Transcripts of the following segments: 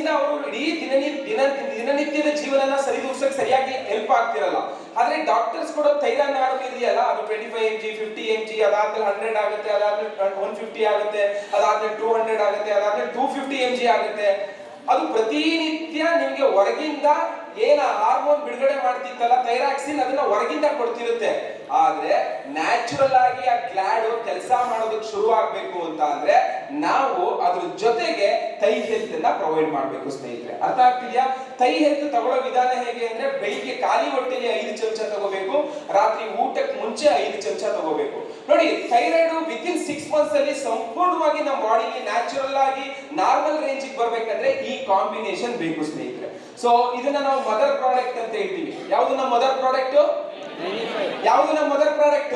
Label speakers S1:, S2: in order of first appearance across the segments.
S1: ಇಂದ ಅವರು ಇಡೀ ದಿನನಿತ್ಯದ ಜೀವನನ ಸರಿದೂಗಿಸಕ್ಕೆ ಸರಿಯಾಗಿ ಹೆಲ್ಪ್ ಆಗ್ತಿರಲ್ಲ. ಆದ್ರೆ ಡಾಕ್ಟರ್ಸ್ ಕೊಡೋ ಥೈರಾನ್ ಹಾರ್ಮೋನ್ ಇದೆಯಲ್ಲ, ಅದು 25 mg 50 mg, ಅದಾದ್ಮೇಲೆ 100 ಆಗುತ್ತೆ, ಅದಾದ್ಮೇಲೆ 150 ಆಗುತ್ತೆ, ಅದಾದ್ಮೇಲೆ 200 ಆಗುತ್ತೆ, ಅದಾದ್ಮೇಲೆ 250 mg ಆಗುತ್ತೆ. ಅದು ಪ್ರತಿನಿತ್ಯ ನಿಮ್ಗೆ ಹೊರಗಿಂದ ಏನ ಹಾರ್ಮೋನ್ ಬಿಡುಗಡೆ ಮಾಡ್ತಿತ್ತಲ್ಲ ಥೈರಾಕ್ಸಿನ್, ಅದನ್ನ ಹೊರಗಿಂದ ಕೊಡ್ತಿರುತ್ತೆ. ಆದ್ರೆ ನ್ಯಾಚುರಲ್ ಆಗಿ ಆ ಗ್ಲ್ಯಾಡ್ ಕೆಲಸ ಮಾಡೋದಕ್ಕೆ ಶುರು ಆಗ್ಬೇಕು ಅಂತ ಅಂದ್ರೆ ನಾವು ಅದ್ರ ಜೊತೆಗೆ ಥೈ ಹೆಲ್ತ್ ಅನ್ನ ಪ್ರೊವೈಡ್ ಮಾಡ್ಬೇಕು ಸ್ನೇಹಿತರೆ. ಅರ್ಥ ಆಗ್ತಿದ್ಯಾ? ಥೈ ಹೆಲ್ತ್ ತಗೊಳ್ಳೋ ವಿಧಾನ ಹೇಗೆ ಅಂದ್ರೆ ಬೆಳಿಗ್ಗೆ ಖಾಲಿ ಹೊಟ್ಟೆಲಿ 5 ಚಮಚ ತಗೋಬೇಕು, ರಾತ್ರಿ ಊಟಕ್ಕೆ ಮುಂಚೆ 5 ಚಮಚ ತಗೋಬೇಕು. ನೋಡಿ, ಥೈರಾಯ್ಡ್ ವಿತಿನ್ 6 months ಅಲ್ಲಿ ಸಂಪೂರ್ಣವಾಗಿ ನಮ್ಮ ಬಾಡಿಲಿ ನ್ಯಾಚುರಲ್ ಆಗಿ ನಾರ್ಮಲ್ ರೇಂಜ್ ಬರ್ಬೇಕಂದ್ರೆ ಈ ಕಾಂಬಿನೇಷನ್ ಬೇಕು ಸ್ನೇಹಿತರೆ. ಸೊ ಇದನ್ನ ನಾವು ಮದರ್ ಪ್ರಾಡಕ್ಟ್ ಅಂತ ಹೇಳ್ತೀವಿ. ಯಾವುದು ನಮ್ಮ ಮದರ್ ಪ್ರಾಡಕ್ಟ್? ಯಾವುದು ನಮ್ಮ ಮದರ್ ಪ್ರಾಡಕ್ಟ್?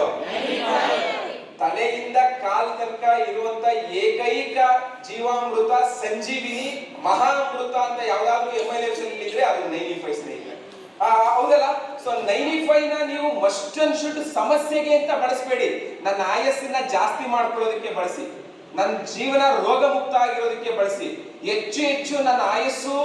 S1: ತಲೆಯಿಂದ ಕಾಲ್ ತನಕ ಇರುವಂತ ಏಕೈಕ ಜೀವಾಮೃತ ಸಂಜೀವಿನಿ ಮಹಾಮೃತ ಅಂತ ಯಾವ್ದಾದ್ರು MLFs ಇದ್ರೆ ಅದು 95 ಸ್ನೇಹಿತರೆ. ಹೌದಲ್ಲ? ಸೊ 95 ನ ನೀವು ಮಸ್ಟ್ ಅಂಡ್ ಶುಡ್ ಸಮಸ್ಯೆಗೆ ಅಂತ ಬಳಸಬೇಡಿ, ನನ್ನ ಆಯಸ್ಸನ್ನ ಜಾಸ್ತಿ ಮಾಡ್ಕೊಳ್ಳೋದಕ್ಕೆ ಬಳಸಿ, ನನ್ನ ಜೀವನ ರೋಗ ಮುಕ್ತ ಆಗಿರೋದಕ್ಕೆ ಬಳಸಿ, ಹೆಚ್ಚು ಹೆಚ್ಚು ನನ್ನ ಆಯಸ್ಸು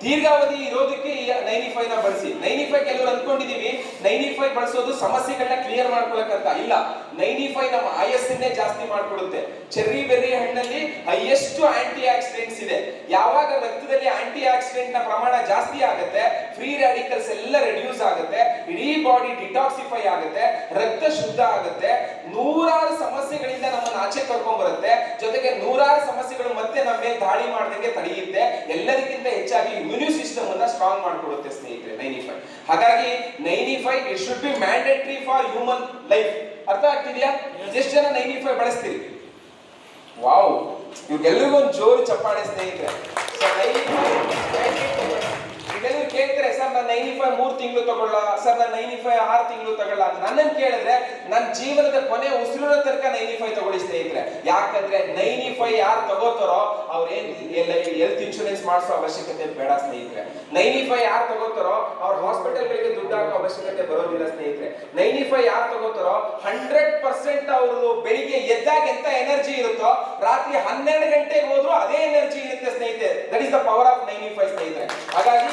S1: ದೀರ್ಘಾವಧಿ ಇರೋದಕ್ಕೆ 95 ನ ಬಳಸಿ. 95 ಕೆಲವರು ಅಂದ್ಕೊಂಡಿದೀವಿ 95 ಬಳಸೋದು ಸಮಸ್ಯೆಗಳನ್ನ ಕ್ಲಿಯರ್ ಮಾಡ್ಕೊಳಕ್ಕಂತ. ಇಲ್ಲ, 95 ನಮ್ಮ ಆಯಸ್ಸನ್ನೇ ಜಾಸ್ತಿ ಮಾಡ್ಕೊಳುತ್ತೆ. ಚೆರ್ರಿ ಬೆರ್ರಿ ಹಣ್ಣಲ್ಲಿ ಹೈಯೆಸ್ಟ್ ಆಂಟಿ ಆಕ್ಸಿಡೆಂಟ್ಸ್ ಇದೆ. ಯಾವಾಗ ರಕ್ತದಲ್ಲಿ ಆಂಟಿ ಆಕ್ಸಿಡೆಂಟ್ ನ ಪ್ರಮಾಣ ಜಾಸ್ತಿ ಆಗುತ್ತೆ, ಫ್ರೀ ರ್ಯಾಡಿಕಲ್ಸ್ ಎಲ್ಲ ರೆಡ್ಯೂಸ್ ಆಗುತ್ತೆ, ಇಡೀ ಬಾಡಿ ಡಿಟಾಕ್ಸಿಫೈ ಆಗುತ್ತೆ, ರಕ್ತ ಶುದ್ಧ ಆಗುತ್ತೆ, ನೂರಾರು ಸಮಸ್ಯೆಗಳಿಂದ ನಮ್ಮನ್ನು ಆಚೆ ಕರ್ಕೊಂಡ್ ಬರುತ್ತೆ, ಜೊತೆಗೆ ನೂರಾರು ಸಮಸ್ಯೆಗಳು ಮತ್ತೆ ನಮ್ಮ ಮೇಲೆ ದಾಳಿ ಮಾಡ್ದಂಗೆ ತಡೆಯುತ್ತೆ. ಎಲ್ಲದಕ್ಕಿಂತ ಹೆಚ್ಚಾಗಿ ಇಮ್ಯೂನಿ ಸಿಸ್ಟಮ್ ಅನ್ನ ಸ್ಟ್ರಾಂಗ್ ಮಾಡ್ಕೊಡುತ್ತೆ ಸ್ನೇಹಿತರೆ 95. ಹಾಗಾಗಿ 95 it should be mandatory for human life. ಅರ್ಥ ಆಗ್ತಿದ್ಯಾ? ಎಷ್ಟು ಜನ 95 ಬಳಸ್ತೀರಿ? ವಾವ್, ಇವ್ರಿಗೆಲ್ಲರಿಗೂ ಒಂದು ಜೋರು ಚಪ್ಪಾಳೆ ಸ್ನೇಹಿತರೆ. ಇದೆಲ್ಲರೂ ಕೇಳ್ತಾರೆ, ಸರ್ ನಾನು 95 3 ತಿಂಗಳು ತಗೊಳ್ಳ, ಸರ್ ನಾನು 95 6 ತಿಂಗಳು ತಗೊಳ್ಳ ಅಂತ. ನನ್ನನ್ನು ಕೇಳಿದ್ರೆ ನನ್ನ ಜೀವನದ ಕೊನೆ ಉಸಿರಿನ ತನಕ 95 ತಗೊಳ್ಳಿ ಸ್ನೇಹಿತರೆ. ಯಾಕಂದ್ರೆ 95 ಯಾರು ತಗೋತಾರೋ ಅವ್ರೇನ್ ಹೆಲ್ತ್ ಇನ್ಶೂರೆನ್ಸ್ ಮಾಡಿಸೋ ಅವಶ್ಯಕತೆ ಬೇಡ ಸ್ನೇಹಿತರೆ. 95 ಯಾರು ತಗೋತಾರೋ ಅವ್ರ ಹಾಸ್ಪಿಟಲ್ಗಳಿಗೆ ದುಡ್ಡು ಹಾಕೋ ಅವಶ್ಯಕತೆ ಬರೋದಿಲ್ಲ ಸ್ನೇಹಿತರೆ. 95 ಯಾರು ತಗೋತಾರೋ 100% ಅವ್ರದ್ದು ಬೆಳಿಗ್ಗೆ ಎದ್ದಾಗ ಎಂತ ಎನರ್ಜಿ ಇರುತ್ತೋ ರಾತ್ರಿ 12 ಗಂಟೆಗೆ ಹೋದ್ರು ಅದೇ ಎನರ್ಜಿ ಇರುತ್ತೆ ಸ್ನೇಹಿತರೆ. That is the power of 95 ಸ್ನೇಹಿತರೆ. ಹಾಗಾಗಿ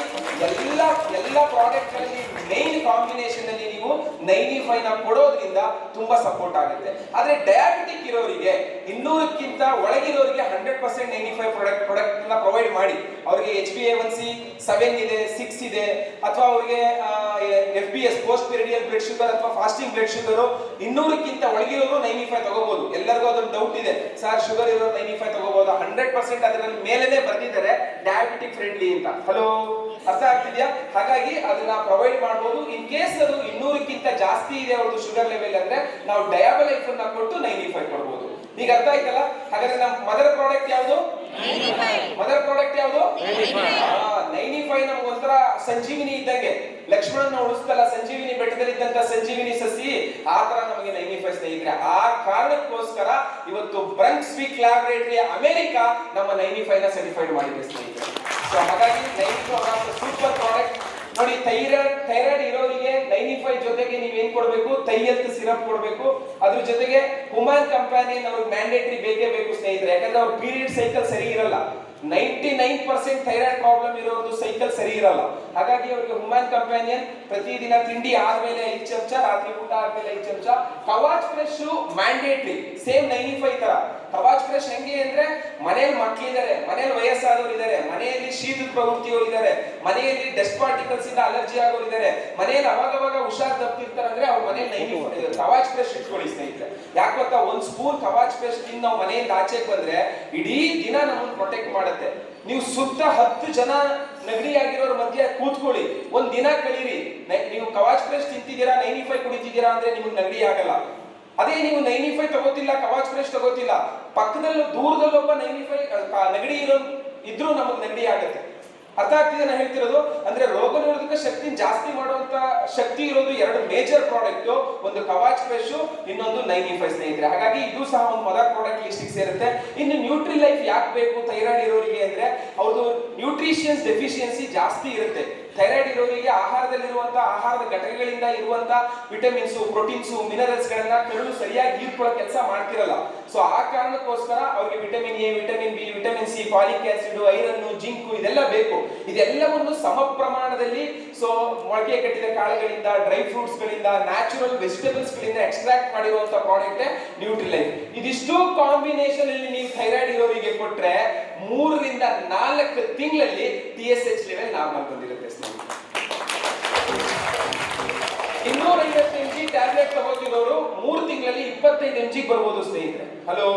S1: ಎಲ್ಲ ಪ್ರಾಡಕ್ಟ್ ಗಳಲ್ಲಿ ಮೇನ್ ಕಾಂಬಿನೇಷನ್ ಅಲ್ಲಿ ನೀವು 95 ನ ಕೊಡೋದ್ರಿಂದ ತುಂಬಾ ಸಪೋರ್ಟ್ ಆಗುತ್ತೆ. ಆದ್ರೆ ಡಯಾಬಿಟಿಕ್ ಇರೋರಿಗೆ 200ಕ್ಕಿಂತ ಒಳಗಿರೋರಿಗೆ 100% 95 ಪ್ರಾಡಕ್ಟ್ ನ ಪ್ರೊವೈಡ್ ಮಾಡಿ. ಅವರಿಗೆ HbA1c 7 ಇದೆ, 6 ಇದೆ, ಅಥವಾ ಅವರಿಗೆ FBS ಪೋಸ್ಟ್ ಪೀರಿಯಡಿಯಲ್ ಬ್ಲಡ್ ಶುಗರ್ ಅಥವಾ ಫಾಸ್ಟಿಂಗ್ ಬ್ಲಡ್ ಶುಗರ್ 200ಕ್ಕಿಂತ ಒಳಗಿರೋರು 95 ತಗೋಬಹುದು. ಎಲ್ಲರಿಗೂ ಅದೊಂದು ಡೌಟ್ ಇದೆ, ಸರ್ ಶುಗರ್ ಇರೋರು 95 ತಗೋಬಹುದು? 100% ಅದರಲ್ಲಿ ಮೇಲೇನೆ ಬರ್ತಿದ್ದಾರೆ ಡಯಾಬಿಟಿಕ್ ಫ್ರೆಂಡ್ಲಿ ಅಂತ. ಹಲೋ, ಅರ್ಥ ಆಗ್ತಿದ್ಯಾ? ಹಾಗಾಗಿ ಅದನ್ನ ಪ್ರೊವೈಡ್ ಮಾಡಬಹುದು. ಇನ್ ಕೇಸ್ ಅದು 200ಕ್ಕಿಂತ ಜಾಸ್ತಿ ಇದೆ ಅವ್ರದ್ದು ಶುಗರ್ ಲೆವೆಲ್ ಅಂದ್ರೆ ನಾವು ಡಯಾಬಲೈಫ್ ಅನ್ನ ಕೊಟ್ಟು 95 ಕೊಡಬಹುದು. ಈಗ ಅರ್ಥ ಆಯ್ತಲ್ಲ? ಹಾಗಾದ್ರೆ ನಮ್ಮ ಮದರ್ ಪ್ರಾಡಕ್ಟ್ ಯಾವುದು? ಮದರ್ ಪ್ರಾಡಕ್ಟ್ ಯಾವುದು? 95 ನಮ್ಗೆ ಒಂಥರ ಸಂಜೀವಿನಿ ಇದ್ದಂಗೆ. ಲಕ್ಷ್ಮಣನ ಉಳಿಸ್ತಲ್ಲ ಸಂಜೀವಿನಿ ಬೆಟ್ಟದಲ್ಲಿದ್ದಂತ ಸಂಜೀವಿನಿ ಸಸಿ, ಆ ತರ ನಮಗೆ 95 ಸ್ನೇಹಿತರೆ. ಆ ಕಾರಣಕ್ಕೋಸ್ಕರ ಇವತ್ತು ಬ್ರಂಕ್ಸ್ವಿಕ್ ಲ್ಯಾಬೊರೇಟರಿ ಅಮೆರಿಕ ನಮ್ಮ 95 ನ ಸರ್ಟಿಫೈಡ್ ಮಾಡಿದೆ ಸ್ನೇಹಿತರೆ. ಸೊ ಹಾಗಾಗಿ 95 ಸೂಪರ್ ಪ್ರಾಡಕ್ಟ್. ನೋಡಿ, ಥೈರಾಯ್ಡ್ ಇರೋರಿಗೆ 95 ಜೊತೆಗೆ ನೀವೇನ್ ಕೊಡ್ಬೇಕು? ಥೈ ಹೆಲ್ತ್ ಸಿರಪ್ ಕೊಡ್ಬೇಕು. ಅದ್ರ ಜೊತೆಗೆ ಹುಮಾನ್ ಕಂಪ್ಯಾನಿಯನ್ ಅವ್ರಿಗೆ ಮ್ಯಾಂಡೇಟರಿ ಬೇಕೇ ಬೇಕು ಸ್ನೇಹಿತರೆ. ಯಾಕಂದ್ರೆ ಅವ್ರ ಪೀರಿಯಡ್ ಸೈಕಲ್ ಸರಿ ಇರಲ್ಲ. 99% ಥೈರಾಯ್ಡ್ ಪ್ರಾಬ್ಲಮ್ ಇರೋದು ಸೈಕಲ್ ಸರಿ ಇರಲ್ಲ. ಹಾಗಾಗಿ ಅವರಿಗೆ ಹುಮಾನ್ ಕಂಪ್ಯಾನಿಯನ್ ಪ್ರತಿದಿನ ತಿಂಡಿ ಆದ್ಮೇಲೆ 5 ಚಮಚ, ರಾತ್ರಿ ಊಟ ಆದ್ಮೇಲೆ 5 ಚಮಚ. ಕವಾಚ್ ಫ್ರೆಶ್ ಮ್ಯಾಂಡೇಟರಿ, ಸೇಮ್ 95 ತರ. ಕವಾಚ್ ಫ್ರೆಶ್ ಹೆಂಗೆ ಅಂದ್ರೆ ಮನೆಯಲ್ಲಿ ಮಕ್ಕಳಿದ್ದಾರೆ, ಮನೆಯಲ್ಲಿ ವಯಸ್ಸಾದವರು ಇದ್ದಾರೆ, ಮನೆಯಲ್ಲಿ ಶೀತದ ಪ್ರವೃತ್ತಿಯವರು ಇದ್ದಾರೆ, ಮನೆಯಲ್ಲಿ ಡಸ್ಟ್ ಪಾರ್ಟಿಕಲ್ಸ್ ಇಂದ ಅಲರ್ಜಿ ಆಗೋರು ಇದ್ದಾರೆ, ಮನೆಯಲ್ಲಿ ಅವಾಗವಾಗ ಹುಷಾರ್ ತಪ್ಪಿರ್ತಾರೆ ಅಂದ್ರೆ ಅವ್ರ ಮನೆಯಲ್ಲಿ 95 ಕವಾಚ್ ಫ್ರೆಶ್ ಇಟ್ಕೊಳ್ಳಿ ಸ್ನೇಹಿತರೆ. ಯಾಕೆ ಗೊತ್ತಾ? 1 ಸ್ಪೂನ್ ಕವಾಚ್ ಫ್ರೆಶ್ ತಿಂದು ನಾವು ಮನೆಯಿಂದ ಆಚೆಗೆ ಬಂದ್ರೆ ಇಡೀ ದಿನ ನಮ್ಮನ್ನು ಪ್ರೊಟೆಕ್ಟ್ ಮಾಡುತ್ತೆ. ನೀವು ಸುತ್ತ 10 ಜನ ನೆಗಡಿ ಆಗಿರೋರ ಮಧ್ಯೆ ಕೂತ್ಕೊಳ್ಳಿ, ಒಂದ್ ದಿನ ಕಳೀರಿ. ನೀವು ಕವಾಚ್ ಫ್ರೆಶ್ ತಿಂತಿದ್ದೀರಾ, 95 ಕುಡಿತಿದ್ದೀರಾ ಅಂದ್ರೆ ನಿಮ್ಗೆ ನೆಗಡಿ ಆಗಲ್ಲ. ಅದೇ ನೀವು 95 ತಗೋತಿಲ್ಲ, ಕವಾಚ್ ಫ್ರೆಶ್ ತಗೋತಿಲ್ಲ, ಪಕ್ಕದಲ್ಲಿ ದೂರದಲ್ಲೊಬ್ಬ 95 ನೆಗಡಿ ಇದ್ರೂ ನಮಗ್ ನೆಗಡಿ ಆಗುತ್ತೆ. ಅರ್ಥ ಆಗ್ತಿದೆ ನಾನು ಹೇಳ್ತಿರೋದು? ಅಂದ್ರೆ ರೋಗ ನಿರೋಧಕ ಶಕ್ತಿ ಜಾಸ್ತಿ ಮಾಡುವಂತ ಶಕ್ತಿ ಇರೋದು 2 ಮೇಜರ್ ಪ್ರಾಡಕ್ಟ್, ಒಂದು ಕವಾಚ್ ಫ್ರೆಶ್, ಇನ್ನೊಂದು 95 ಸ್ನೇಹಿತರೆ. ಹಾಗಾಗಿ ಇದು ಸಹ ಒಂದು ಮದರ್ ಪ್ರಾಡಕ್ಟ್ ಲಿಸ್ಟ್ ಸೇರುತ್ತೆ. ಇನ್ನು ನ್ಯೂಟ್ರಿ ಲೈಫ್ ಯಾಕೆ ಬೇಕು ಥೈರಾಯ್ಡ್ ಇರೋರಿಗೆ ಅಂದ್ರೆ ಅವ್ರದ್ದು ನ್ಯೂಟ್ರಿ ನ್ಯೂಟ್ರಿಷನ್ಸ್ ಡೆಫಿಷಿಯನ್ಸಿ ಜಾಸ್ತಿ ಇರುತ್ತೆ. ಥೈರಾಯ್ಡ್ ಇರೋರಿಗೆ ಆಹಾರದಲ್ಲಿರುವಂತಹ ಆಹಾರದ ಘಟಕಗಳಿಂದ ಇರುವಂತಹ ವಿಟಮಿನ್ಸ್, ಪ್ರೋಟೀನ್ಸ್, ಮಿನರಲ್ಸ್ ಗಳನ್ನ ಕರಳು ಸರಿಯಾಗಿ ಹೀರ್ಕೊಳ್ಳೋ ಕೆಲಸ ಮಾಡ್ತಿರಲ್ಲ. ಸೊ ಆ ಕಾರಣಕ್ಕೋಸ್ಕರ ಅವ್ರಿಗೆ vitamin A, vitamin B, vitamin C, folic acid, iron, zinc ಇದೆಲ್ಲ ಬೇಕು. ಇದೆಲ್ಲವನ್ನು ಸಮ ಪ್ರಮಾಣದಲ್ಲಿ ಸೊ ಮೊಳಕೆ ಕಟ್ಟಿದ ಕಾಳುಗಳಿಂದ, ಡ್ರೈ ಫ್ರೂಟ್ಸ್ ಗಳಿಂದ, ನ್ಯಾಚುರಲ್ ವೆಜಿಟೇಬಲ್ಸ್ ಗಳಿಂದ ಎಕ್ಸ್ಟ್ರಾಕ್ಟ್ ಮಾಡಿರುವಂತಹ ಪ್ರಾಡಕ್ಟ್ ನ್ಯೂಟ್ರಿಲೈಫ್. ಇದಿಷ್ಟು ಕಾಂಬಿನೇಷನ್ ಅಲ್ಲಿ ನೀವು ಥೈರಾಯ್ಡ್ ಇರೋರಿಗೆ ಕೊಟ್ರೆ 3 ರಿಂದ 4 ತಿಂಗಳಲ್ಲಿ TSH ಲೆವೆಲ್ ನಾರ್ಮಲ್ ಬಂದಿರುತ್ತೆ ಸ್ನೇಹಿತರೆ. 250 mg ಟ್ಯಾಬ್ಲೆಟ್ ತಗೋತಿರೋರು 3 ತಿಂಗಳಲ್ಲಿ 25 mg ಬರ್ಬೋದು ಸ್ನೇಹಿತರೆ. ಹಲೋ,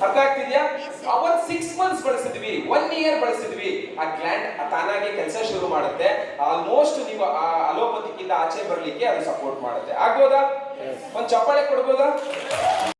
S1: ಅರ್ಥ ಆಗ್ತಿದ್ಯಾ? ಅವನ್ 6 ಮಂತ್ಸ್ ಬಳಸಿದ್ವಿ, 1 ಇಯರ್ ಬಳಸಿದ್ವಿ, ಆ ಗ್ಲ್ಯಾಂಡ್ ತಾನಾಗೆ ಕೆಲಸ ಶುರು ಮಾಡುತ್ತೆ. ಆಲ್ಮೋಸ್ಟ್ ನೀವು ಅಲೋಪತಿಕ್ಕಿಂದ ಆಚೆ ಬರ್ಲಿಕ್ಕೆ ಅದು ಸಪೋರ್ಟ್ ಮಾಡುತ್ತೆ. ಆಗ್ಬೋದಾ? ಒಂದ್ ಚಪ್ಪಾಳೆ ಕೊಡ್ಬೋದಾ?